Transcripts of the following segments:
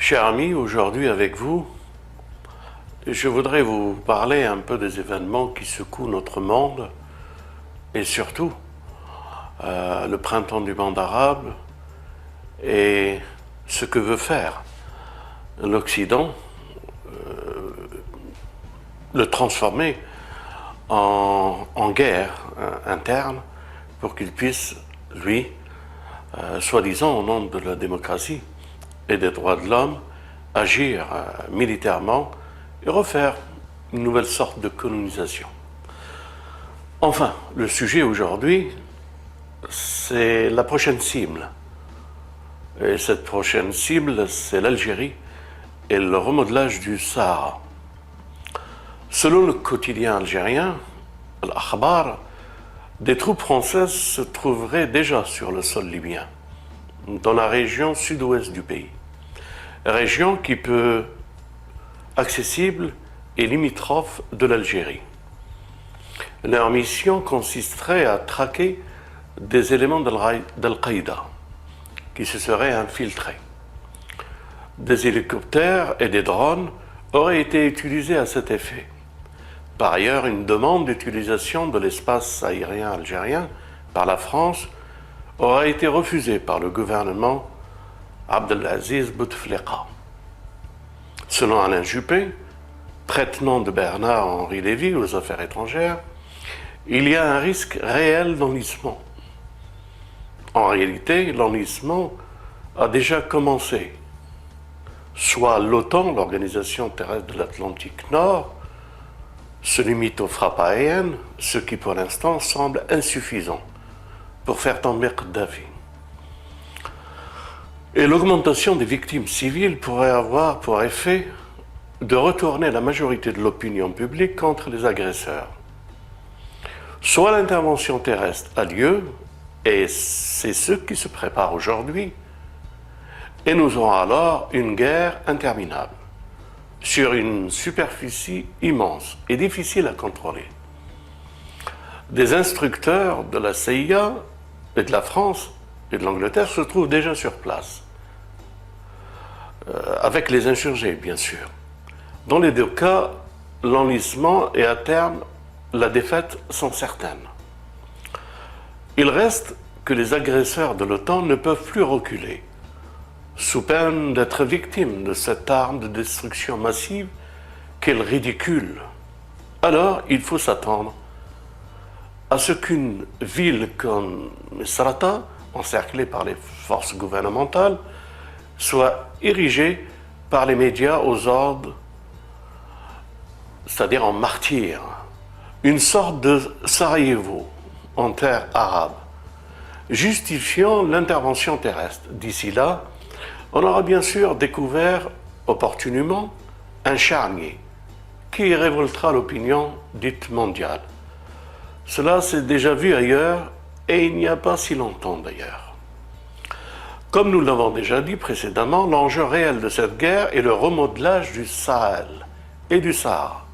Chers amis, aujourd'hui avec vous, je voudrais vous parler un peu des événements qui secouent notre monde et surtout le printemps du monde arabe et ce que veut faire l'Occident, le transformer en guerre interne pour qu'il puisse, lui, soi-disant au nom de la démocratie et des droits de l'homme, agir militairement et refaire une nouvelle sorte de colonisation. Enfin, le sujet aujourd'hui, c'est la prochaine cible. Et cette prochaine cible, c'est l'Algérie et le remodelage du Sahara. Selon le quotidien algérien, Al-Akhbar, des troupes françaises se trouveraient déjà sur le sol libyen, dans la région sud-ouest du pays. Région qui peut accessible et limitrophe de l'Algérie. Leur mission consisterait à traquer des éléments d'Al-Qaïda qui se seraient infiltrés. Des hélicoptères et des drones auraient été utilisés à cet effet. Par ailleurs, une demande d'utilisation de l'espace aérien algérien par la France aura été refusée par le gouvernement Abdelaziz Bouteflika. Selon Alain Juppé, traitement de Bernard-Henri Lévy aux affaires étrangères, il y a un risque réel d'enlisement. En réalité, l'enlisement a déjà commencé. Soit l'OTAN, l'Organisation terrestre de l'Atlantique Nord, se limite aux frappes aériennes, ce qui pour l'instant semble insuffisant pour faire tomber Kadhafi. Et l'augmentation des victimes civiles pourrait avoir pour effet de retourner la majorité de l'opinion publique contre les agresseurs. Soit l'intervention terrestre a lieu, et c'est ce qui se prépare aujourd'hui, et nous aurons alors une guerre interminable, sur une superficie immense et difficile à contrôler. Des instructeurs de la CIA et de la France et de l'Angleterre se trouvent déjà sur place, avec les insurgés bien sûr. Dans les deux cas, l'enlisement et à terme la défaite sont certaines. Il reste que les agresseurs de l'OTAN ne peuvent plus reculer, sous peine d'être victimes de cette arme de destruction massive qu'elle ridicule. Alors il faut s'attendre à ce qu'une ville comme Misrata, encerclée par les forces gouvernementales, soit érigée par les médias aux ordres, c'est-à-dire en martyr, une sorte de Sarajevo en terre arabe, justifiant l'intervention terrestre. D'ici là, on aura bien sûr découvert opportunément un charnier qui révoltera l'opinion dite mondiale. Cela s'est déjà vu ailleurs et il n'y a pas si longtemps d'ailleurs. Comme nous l'avons déjà dit précédemment, l'enjeu réel de cette guerre est le remodelage du Sahel et du Sahara,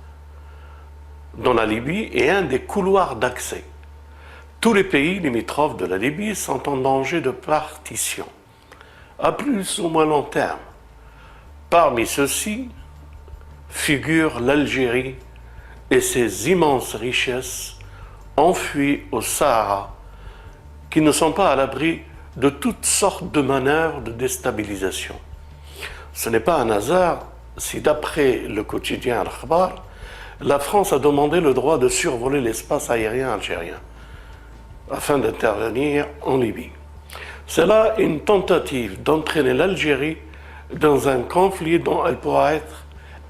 dont la Libye est un des couloirs d'accès. Tous les pays limitrophes de la Libye sont en danger de partition, à plus ou moins long terme. Parmi ceux-ci figure l'Algérie et ses immenses richesses enfouies au Sahara, qui ne sont pas à l'abri de toutes sortes de manœuvres de déstabilisation. Ce n'est pas un hasard si, d'après le quotidien Al-Akhbar, la France a demandé le droit de survoler l'espace aérien algérien afin d'intervenir en Libye. C'est là une tentative d'entraîner l'Algérie dans un conflit dont elle pourra être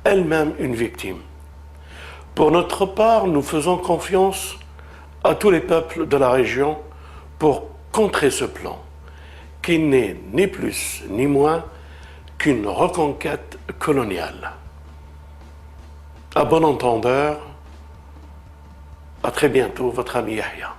elle-même une victime. Pour notre part, nous faisons confiance à tous les peuples de la région pour contrer ce plan, qui n'est ni plus ni moins qu'une reconquête coloniale. À bon entendeur, à très bientôt, votre ami Yahya.